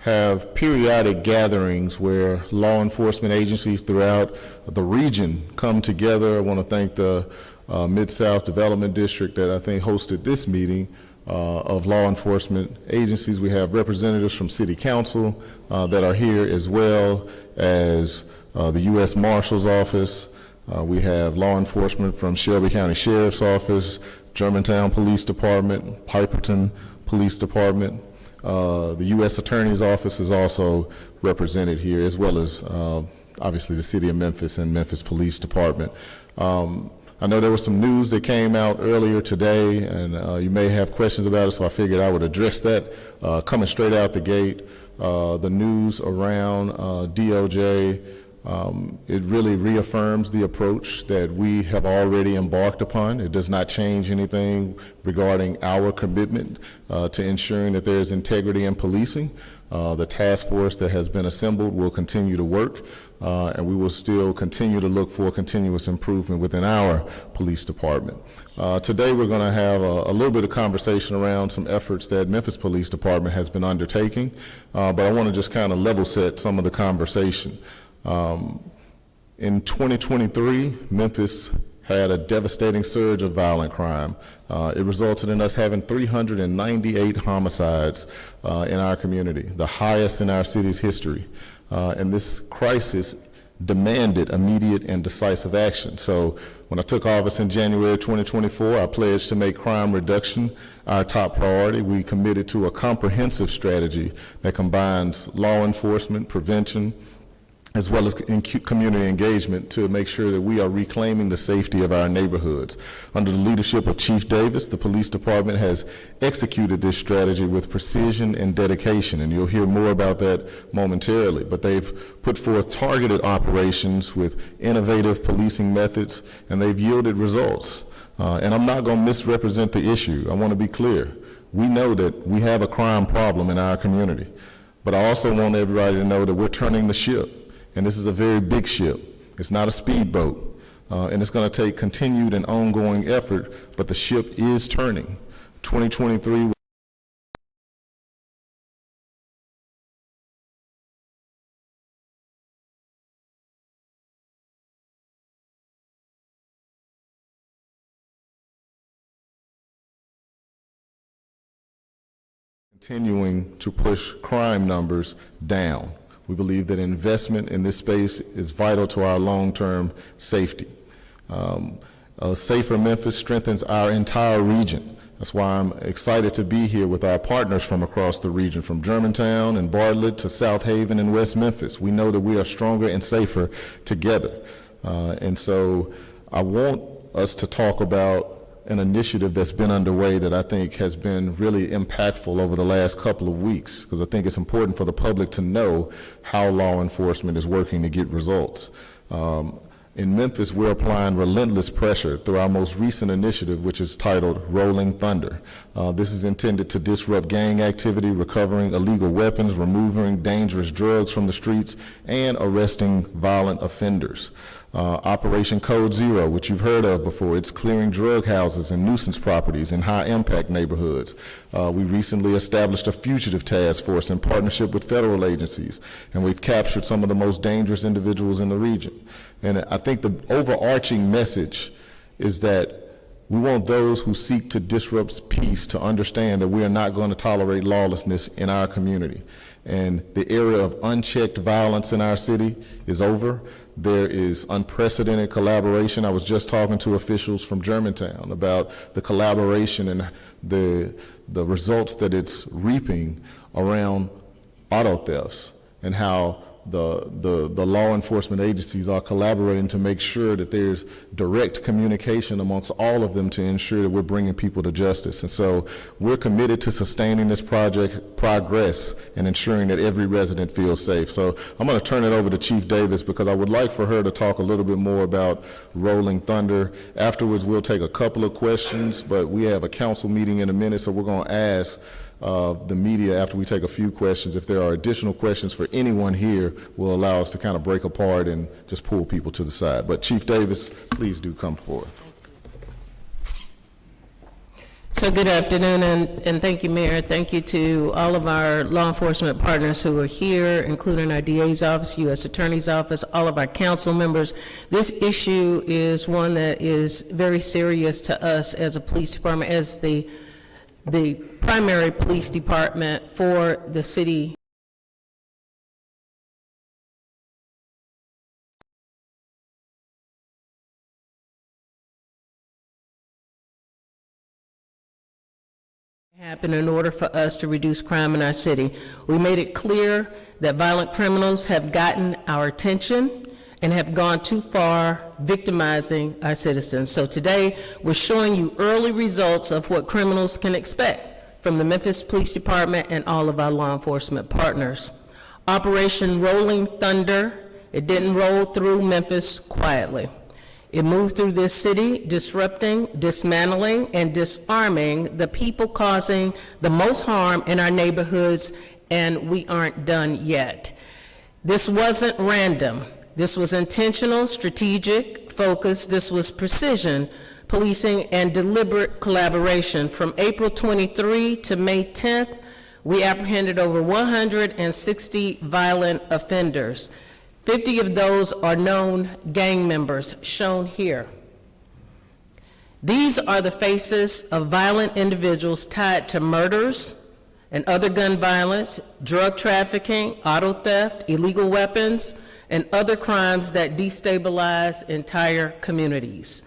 have periodic gatherings where law enforcement agencies throughout the region come together. I want to thank the Mid-South Development District that I think hosted this meeting of law enforcement agencies. We have representatives from City Council that are here, as well as the U.S. Marshal's Office. We have law enforcement from Shelby County Sheriff's Office, Germantown Police Department, Piperton Police Department. The U.S. Attorney's Office is also represented here, as well as obviously the City of Memphis and Memphis Police Department. I know there was some news that came out earlier today, and you may have questions about it, so I figured I would address that coming straight out the gate. The news around DOJ, it really reaffirms the approach that we have already embarked upon. It does not change anything regarding our commitment to ensuring that there is integrity in policing. The task force that has been assembled will continue to work, and we will still continue to look for continuous improvement within our police department. Today we're going to have a little bit of conversation around some efforts that Memphis Police Department has been undertaking, but I want to just kind of level set some of the conversation. In 2023, Memphis had a devastating surge of violent crime. It resulted in us having 398 homicides in our community, the highest in our city's history. And this crisis demanded immediate and decisive action. So when I took office in January 2024, I pledged to make crime reduction our top priority. We committed to a comprehensive strategy that combines law enforcement, prevention, as well as community engagement to make sure that we are reclaiming the safety of our neighborhoods. Under the leadership of Chief Davis, the police department has executed this strategy with precision and dedication, and you'll hear more about that momentarily. But they've put forth targeted operations with innovative policing methods, and they've yielded results. And I'm not going to misrepresent the issue. I want to be clear. We know that we have a crime problem in our community, but I also want everybody to know that we're turning the ship. And this is a very big ship. It's not a speedboat. And it's going to take continued and ongoing effort, but the ship is turning. 2023 continuing to push crime numbers down. We believe that investment in this space is vital to our long-term safety. A safer Memphis strengthens our entire region. That's why I'm excited to be here with our partners from across the region, from Germantown and Bartlett to South Haven and West Memphis. We know that we are stronger and safer together. And so I want us to talk about an initiative that's been underway that I think has been really impactful over the last couple of weeks, because I think it's important for the public to know how law enforcement is working to get results. In Memphis, we're applying relentless pressure through our most recent initiative, which is titled Rolling Thunder. This is intended to disrupt gang activity, recovering illegal weapons, removing dangerous drugs from the streets, and arresting violent offenders. Operation Code Zero, which you've heard of before, it's clearing drug houses and nuisance properties in high-impact neighborhoods. We recently established a fugitive task force in partnership with federal agencies, and we've captured some of the most dangerous individuals in the region. And I think the overarching message is that we want those who seek to disrupt peace to understand that we are not going to tolerate lawlessness in our community. And the era of unchecked violence in our city is over. There is unprecedented collaboration. I was just talking to officials from Germantown about the collaboration and the results that it's reaping around auto thefts, and how the law enforcement agencies are collaborating to make sure that there's direct communication amongst all of them to ensure that we're bringing people to justice. And so we're committed to sustaining this progress and ensuring that every resident feels safe. So I'm going to turn it over to Chief Davis, because I would like for her to talk a little bit more about Rolling Thunder. Afterwards, we'll take a couple of questions, but we have a council meeting in a minute, so we're going to ask the media, after we take a few questions, if there are additional questions for anyone here, will allow us to kind of break apart and just pull people to the side. But Chief Davis, please do come forward. So good afternoon, and thank you, Mayor. Thank you to all of our law enforcement partners who are here, including our DA's office, U.S. Attorney's office, all of our council members. This issue is one that is very serious to us as a police department, as the primary police department for the city. Happen in order for us to reduce crime in our city. We made it clear that violent criminals have gotten our attention and have gone too far victimizing our citizens. So today, we're showing you early results of what criminals can expect from the Memphis Police Department and all of our law enforcement partners. Operation Rolling Thunder, it didn't roll through Memphis quietly. It moved through this city, disrupting, dismantling, and disarming the people causing the most harm in our neighborhoods, and we aren't done yet. This wasn't random. This was intentional, strategic, focused. This was precision policing and deliberate collaboration. From April 23 to May 10th, we apprehended over 160 violent offenders. 50 of those are known gang members, shown here. These are the faces of violent individuals tied to murders and other gun violence, drug trafficking, auto theft, illegal weapons, and other crimes that destabilize entire communities.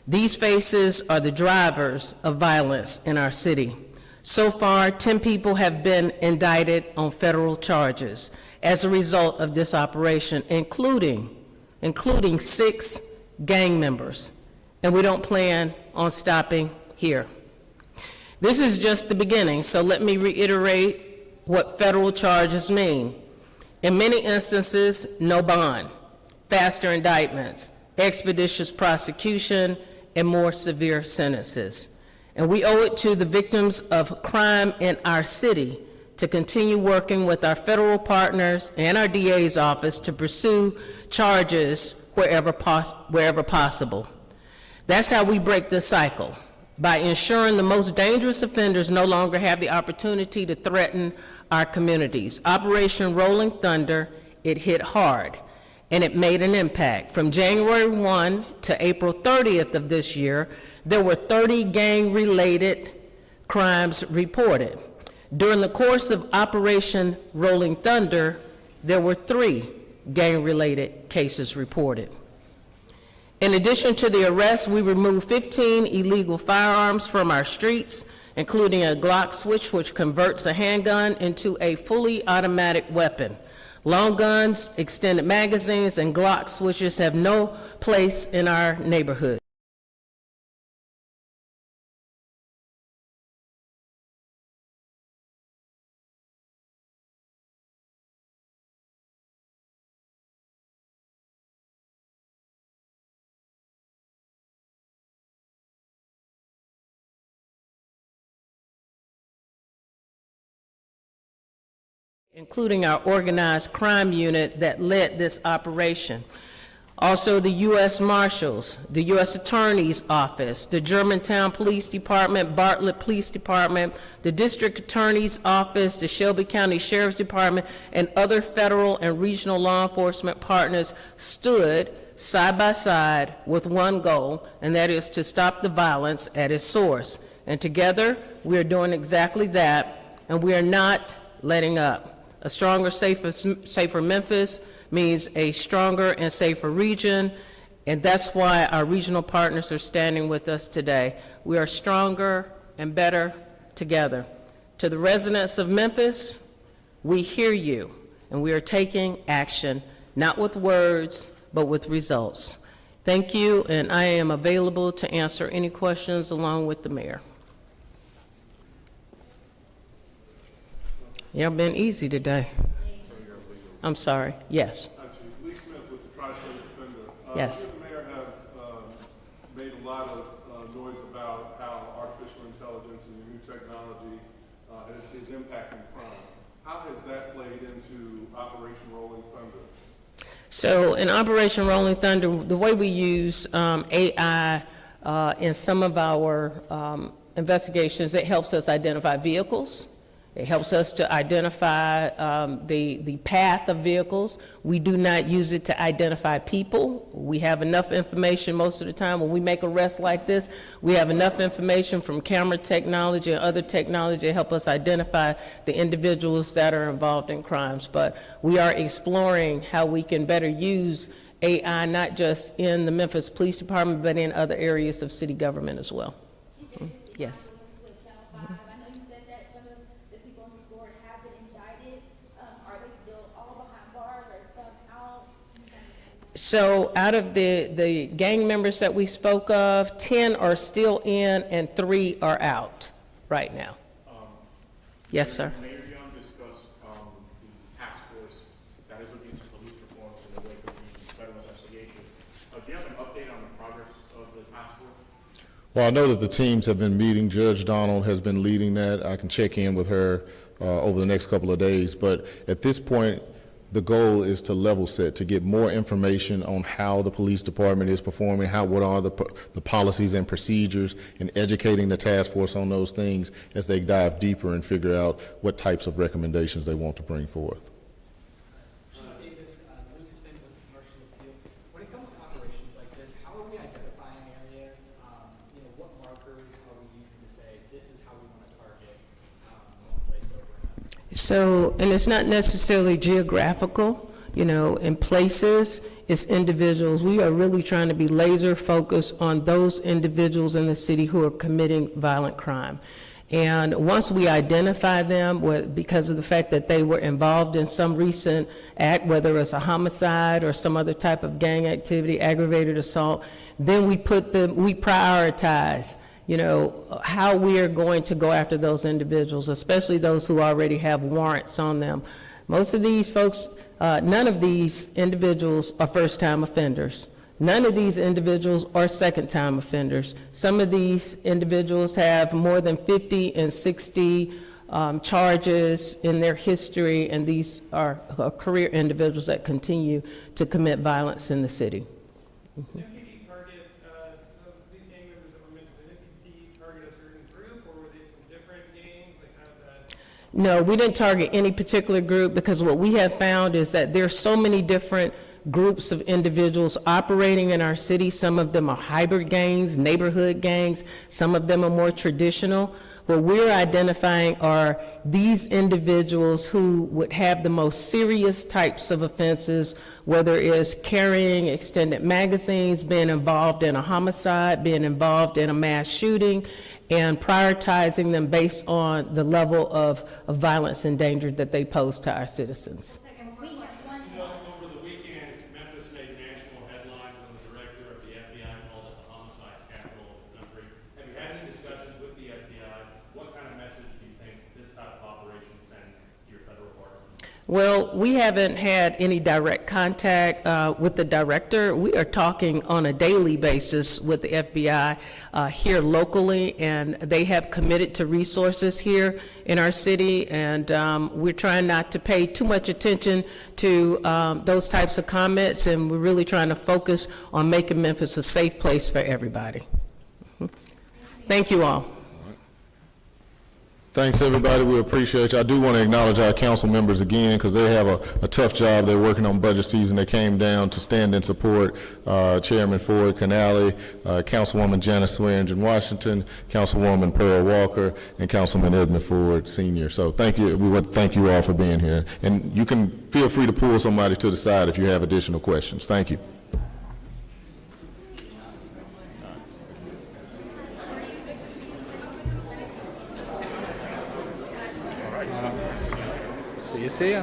These faces are the drivers of violence in our city. So far, 10 people have been indicted on federal charges as a result of this operation, including 6 gang members, and we don't plan on stopping here. This is just the beginning, so let me reiterate what federal charges mean. In many instances, no bond, faster indictments, expeditious prosecution, and more severe sentences. And we owe it to the victims of crime in our city to continue working with our federal partners and our DA's office to pursue charges wherever possible. That's how we break the cycle, by ensuring the most dangerous offenders no longer have the opportunity to threaten our communities. Operation Rolling Thunder, it hit hard, and it made an impact. From January 1 to April 30th of this year, there were 30 gang-related crimes reported. During the course of Operation Rolling Thunder, there were 3 gang-related cases reported. In addition to the arrests, we removed 15 illegal firearms from our streets, including a Glock switch, which converts a handgun into a fully automatic weapon. Long guns, extended magazines, and Glock switches have no place in our neighborhood. Including our organized crime unit that led this operation. Also, the U.S. Marshals, the U.S. Attorney's Office, the Germantown Police Department, Bartlett Police Department, the District Attorney's Office, the Shelby County Sheriff's Department, and other federal and regional law enforcement partners stood side by side with one goal, and that is to stop the violence at its source. And together, we are doing exactly that, and we are not letting up. A stronger, safer Memphis means a stronger and safer region, and that's why our regional partners are standing with us today. We are stronger and better together. To the residents of Memphis, we hear you, and we are taking action, not with words, but with results. Thank you, and I am available to answer any questions along with the mayor. Y'all been easy today. I'm sorry. Yes. Actually, Lee Smith with the Tri-State Defender. Yes. The mayor have made a lot of noise about how artificial intelligence and the new technology is impacting crime. How has that played into Operation Rolling Thunder? So in Operation Rolling Thunder, the way we use AI in some of our investigations, it helps us identify vehicles. It helps us to identify the path of vehicles. We do not use it to identify people. We have enough information most of the time when we make arrests like this. We have enough information from camera technology and other technology to help us identify the individuals that are involved in crimes. But we are exploring how we can better use AI, not just in the Memphis Police Department, but in other areas of city government as well. Yes. With Channel 5, I know you said that some of the people on this board have been indicted. Are they still all behind bars or some out? So out of the gang members that we spoke of, 10 are still in and 3 are out right now. Yes, sir. Mayor Young discussed the task force that is looking into police reforms in the wake of the federal investigation. Do you have an update on the progress of the task force? Well, I know that the teams have been meeting. Judge Donald has been leading that. I can check in with her over the next couple of days. But at this point, the goal is to level set, to get more information on how the police department is performing, what are the policies and procedures, and educating the task force on those things as they dive deeper and figure out what types of recommendations they want to bring forth. Davis, Lucas Finn with Commercial Appeal. When it comes to operations like this, how are we identifying areas? What markers are we using to say this is how we want to target one place over another? So, and it's not necessarily geographical, in places, it's individuals. We are really trying to be laser focused on those individuals in the city who are committing violent crime. And once we identify them, because of the fact that they were involved in some recent act, whether it's a homicide or some other type of gang activity, aggravated assault, then we prioritize, how we are going to go after those individuals, especially those who already have warrants on them. Most of these folks, none of these individuals are first-time offenders. None of these individuals are second-time offenders. Some of these individuals have more than 50 and 60 charges in their history, and these are career individuals that continue to commit violence in the city. MPD target, these gang members that were mentioned, did MPD target a certain group, or were they from different gangs? Like, how did that? No, we didn't target any particular group, because what we have found is that there are so many different groups of individuals operating in our city. Some of them are hybrid gangs, neighborhood gangs. Some of them are more traditional. What we're identifying are these individuals who would have the most serious types of offenses, whether it's carrying extended magazines, being involved in a homicide, being involved in a mass shooting, and prioritizing them based on the level of violence and danger that they pose to our citizens. Over the weekend, Memphis made national headlines when the director of the FBI called it the homicide capital of the country. Have you had any discussions with the FBI? What kind of message do you think this type of operation sends to your federal partners? Well, we haven't had any direct contact with the director. We are talking on a daily basis with the FBI here locally, and they have committed to resources here in our city, and we're trying not to pay too much attention to those types of comments, and we're really trying to focus on making Memphis a safe place for everybody. Thank you all. Thanks, everybody. We appreciate you. I do want to acknowledge our council members again, because they have a tough job. They're working on budget season. They came down to stand in support. Chairman Ford Canale, Councilwoman Janice Swearingen Washington, Councilwoman Pearl Walker, and Councilman Edmund Ford Sr. So thank you. We want to thank you all for being here. And you can feel free to pull somebody to the side if you have additional questions. Thank you. See ya.